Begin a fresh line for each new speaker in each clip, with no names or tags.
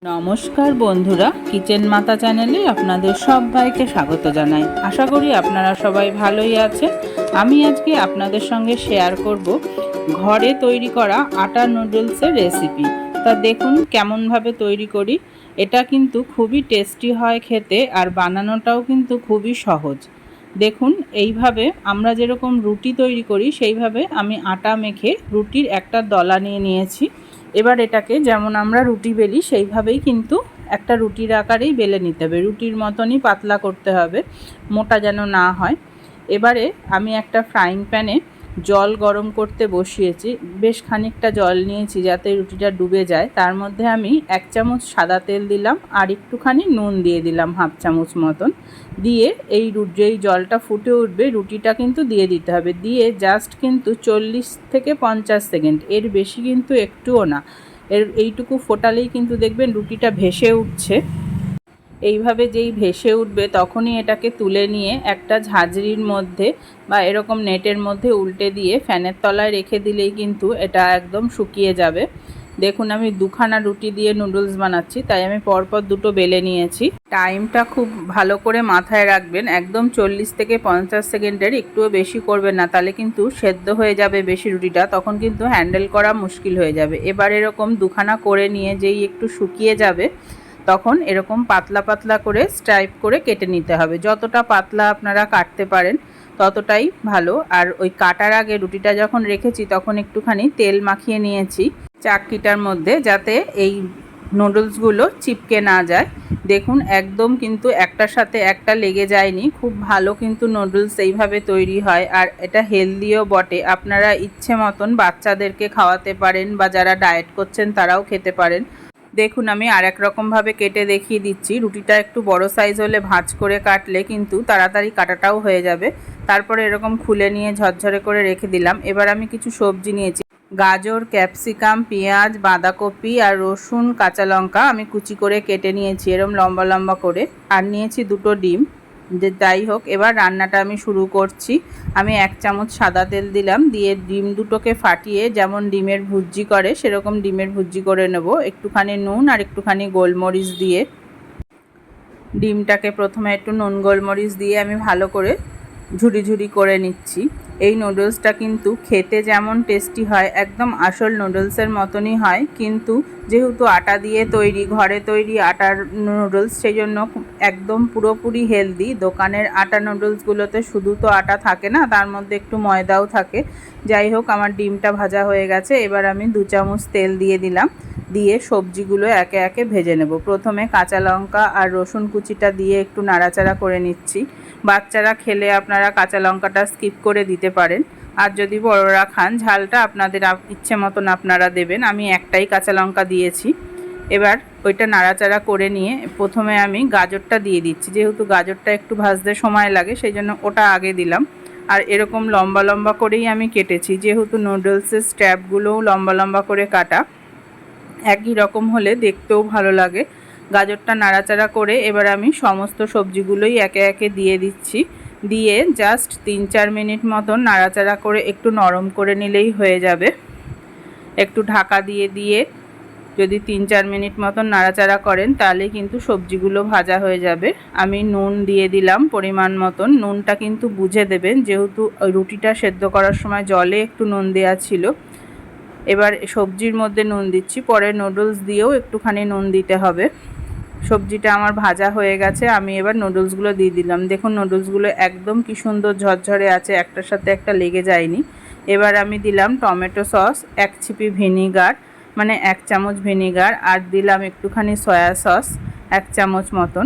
নমস্কার বন্ধুরা, কিচেন মাতা চ্যানেলে আপনাদের সবাইকে স্বাগত জানাই। আশা করি আপনারা সবাই ভালোই আছেন। আমি আজকে আপনাদের সঙ্গে শেয়ার করব ঘরে তৈরি করা আটা নুডলসের রেসিপি। তা দেখুন কেমনভাবে তৈরি করি। এটা কিন্তু খুবই টেস্টি হয় খেতে, আর বানানোটাও কিন্তু খুবই সহজ। দেখুন এইভাবে আমরা যেরকম রুটি তৈরি করি সেইভাবে আমি আটা মেখে রুটির একটা দলা নিয়ে নিয়েছি। এবার এটাকে যেমন আমরা রুটি বেলি সেইভাবেই কিন্তু একটা রুটির আকারেই বেলে নিতে হবে। রুটির মতনই পাতলা করতে হবে, মোটা যেন না হয়। এবারে আমি একটা ফ্রাইং প্যানে জল গরম করতে বসিয়েছি। বেশ খানিকটা জল নিয়েছি যাতে রুটিটা ডুবে যায়। তার মধ্যে আমি 1 চামচ সাদা তেল দিলাম আর একটুখানি নুন দিয়ে দিলাম, হাফ চামচ মতন। দিয়ে যেই জলটা ফুটে উঠবে রুটিটা কিন্তু দিয়ে দিতে হবে। দিয়ে জাস্ট কিন্তু 40 থেকে 50 সেকেন্ড, এর বেশি কিন্তু একটুও না। এইটুকু ফোটালেই কিন্তু দেখবেন রুটিটা ভেসে উঠছে। এইভাবে যেই ভেসে উঠবে তখনই এটাকে তুলে নিয়ে একটা ঝাঁঝরির মধ্যে বা এরকম নেটের মধ্যে উল্টে দিয়ে ফ্যানের তলায় রেখে দিলেই কিন্তু এটা একদম শুকিয়ে যাবে। দেখুন আমি দুখানা রুটি দিয়ে নুডলস বানাচ্ছি, তাই আমি পরপর দুটো বেলে নিয়েছি। টাইমটা খুব ভালো করে মাথায় রাখবেন, একদম 40 থেকে 50 সেকেন্ডের একটুও বেশি করবেন না, তাহলে কিন্তু সেদ্ধ হয়ে যাবে বেশি রুটিটা, তখন কিন্তু হ্যান্ডেল করা মুশকিল হয়ে যাবে। এবার এরকম দুখানা করে নিয়ে যেই একটু শুকিয়ে যাবে তখন এরকম পাতলা পাতলা করে স্ট্রাইপ করে কেটে নিতে হবে। যতটা পাতলা আপনারা কাটতে পারেন ততটাই ভালো। আর ওই কাটার আগে রুটিটা যখন রেখেছি তখন একটুখানি তেল মাখিয়ে নিয়েছি চাটকিটার মধ্যে, যাতে এই নুডলসগুলো চিপকে না যায়। দেখুন একদম কিন্তু একটার সাথে একটা লেগে যায়নি, খুব ভালো কিন্তু নুডলস এইভাবে তৈরি হয়। আর এটা হেলদিও বটে, আপনারা ইচ্ছে মতন বাচ্চাদেরকে খাওয়াতে পারেন বা যারা ডায়েট করছেন তারাও খেতে পারেন। দেখুন আমি আর এক রকমভাবে কেটে দেখিয়ে দিচ্ছি। রুটিটা একটু বড় সাইজ হলে ভাঁজ করে কাটলে কিন্তু তাড়াতাড়ি কাটাটাও হয়ে যাবে। তারপরে এরকম খুলে নিয়ে ঝরঝরে করে রেখে দিলাম। এবার আমি কিছু সবজি নিয়েছি, গাজর, ক্যাপসিকাম, পেঁয়াজ, বাঁধাকপি আর রসুন, কাঁচা লঙ্কা আমি কুচি করে কেটে নিয়েছি এরকম লম্বা লম্বা করে। আর নিয়েছি দুটো ডিম। যাই হোক, এবার রান্নাটা আমি শুরু করছি। আমি 1 চামচ সাদা তেল দিলাম, দিয়ে ডিম দুটোকে ফাটিয়ে যেমন ডিমের ভুর্জি করে সেরকম ডিমের ভুর্জি করে নেব। একটুখানি নুন আর একটুখানি গোলমরিচ দিয়ে ডিমটাকে প্রথমে একটু নুন গোলমরিচ দিয়ে আমি ভালো করে ঝুরি ঝুরি করে নিচ্ছি। এই নুডলসটা কিন্তু খেতে যেমন টেস্টি হয় একদম আসল নুডলসের মতনই হয়, কিন্তু যেহেতু আটা দিয়ে তৈরি, ঘরে তৈরি আটার নুডলস, সেই জন্য একদম পুরোপুরি হেলদি। দোকানের আটা নুডলসগুলোতে শুধু তো আটা থাকে না, তার মধ্যে একটু ময়দাও থাকে। যাই হোক, আমার ডিমটা ভাজা হয়ে গেছে। এবার আমি 2 চামচ তেল দিয়ে দিলাম, দিয়ে সবজিগুলো একে একে ভেজে নেব। প্রথমে কাঁচা লঙ্কা আর রসুন কুচিটা দিয়ে একটু নাড়াচাড়া করে নিচ্ছি। বাচ্চারা খেলে আপনারা কাঁচা লঙ্কাটা স্কিপ করে দিতে পারেন, আর যদি বড়রা খান ঝালটা আপনাদের ইচ্ছে মতন আপনারা দেবেন। আমি একটাই কাঁচা লঙ্কা দিয়েছি। এবার ওইটা নাড়াচাড়া করে নিয়ে প্রথমে আমি গাজরটা দিয়ে দিচ্ছি। যেহেতু গাজরটা একটু ভাজতে সময় লাগে সেই জন্য ওটা আগে দিলাম। আর এরকম লম্বা লম্বা করেই আমি কেটেছি, যেহেতু নুডলসের স্ট্র্যাপগুলোও লম্বা লম্বা করে কাটা, একই রকম হলে দেখতেও ভালো লাগে। গাজরটা নাড়াচাড়া করে এবার আমি সমস্ত সবজিগুলোই একে একে দিয়ে দিচ্ছি। দিয়ে জাস্ট 3-4 মিনিট মতন নাড়াচাড়া করে একটু নরম করে নিলেই হয়ে যাবে। একটু ঢাকা দিয়ে দিয়ে যদি 3-4 মিনিট মতন নাড়াচাড়া করেন তাহলে কিন্তু সবজিগুলো ভাজা হয়ে যাবে। আমি নুন দিয়ে দিলাম পরিমাণ মতন। নুনটা কিন্তু বুঝে দেবেন, যেহেতু রুটিটা সেদ্ধ করার সময় জলে একটু নুন দেওয়া ছিল। এবার সবজির মধ্যে নুন দিচ্ছি, পরে নুডলস দিয়েও একটুখানি নুন দিতে হবে। সবজিটা আমার ভাজা হয়ে গেছে, আমি এবার নুডলসগুলো দিয়ে দিলাম। দেখুন নুডলসগুলো একদম কি সুন্দর ঝরঝরে আছে, একটার সাথে একটা লেগে যায়নি। এবার আমি দিলাম টমেটো সস, 1 ছিপি ভিনিগার, মানে 1 চামচ ভিনিগার, আর দিলাম একটুখানি সয়া সস 1 চামচ মতন,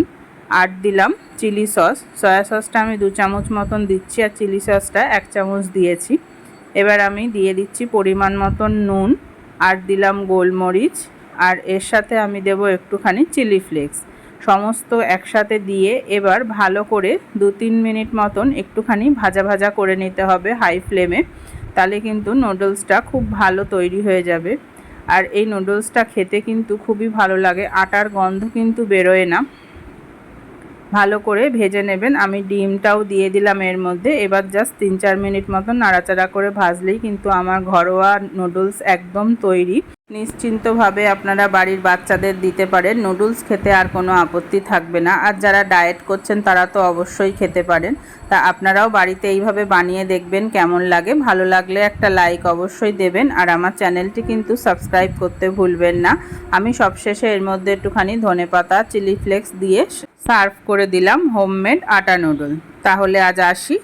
আর দিলাম চিলি সস। সয়া সসটা আমি 2 চামচ মতন দিচ্ছি, আর চিলি সসটা 1 চামচ দিয়েছি। এবার আমি দিয়ে দিচ্ছি পরিমাণ মতন নুন, আর দিলাম গোলমরিচ, আর এর সাথে আমি দেব একটুখানি চিলি ফ্লেক্স। সমস্ত একসাথে দিয়ে এবার ভালো করে 2-3 মিনিট মতন একটুখানি ভাজা ভাজা করে নিতে হবে হাই ফ্লেমে, তাহলে কিন্তু নুডলসটা খুব ভালো তৈরি হয়ে যাবে। আর এই নুডলসটা খেতে কিন্তু খুবই ভালো লাগে, আটার গন্ধ কিন্তু বেরোয় না। ভালো করে ভেজে নেবেন। আমি ডিমটাও দিয়ে দিলাম এর মধ্যে। এবার জাস্ট 3-4 মিনিট মতন নাড়াচাড়া করে ভাজলেই কিন্তু আমার ঘরোয়া নুডলস একদম তৈরি। নিশ্চিন্তভাবে আপনারা বাড়ির বাচ্চাদের দিতে পারেন, নুডলস খেতে আর কোনো আপত্তি থাকবে না। আর যারা ডায়েট করছেন তারা তো অবশ্যই খেতে পারেন। তা আপনারাও বাড়িতে এইভাবে বানিয়ে দেখবেন কেমন লাগে। ভালো লাগলে একটা লাইক অবশ্যই দেবেন, আর আমার চ্যানেলটি কিন্তু সাবস্ক্রাইব করতে ভুলবেন না। আমি সবশেষে এর মধ্যে একটুখানি ধনেপাতা, চিলি ফ্লেক্স দিয়ে সার্ভ করে দিলাম হোমমেড আটা নুডল। তাহলে আজ আসি।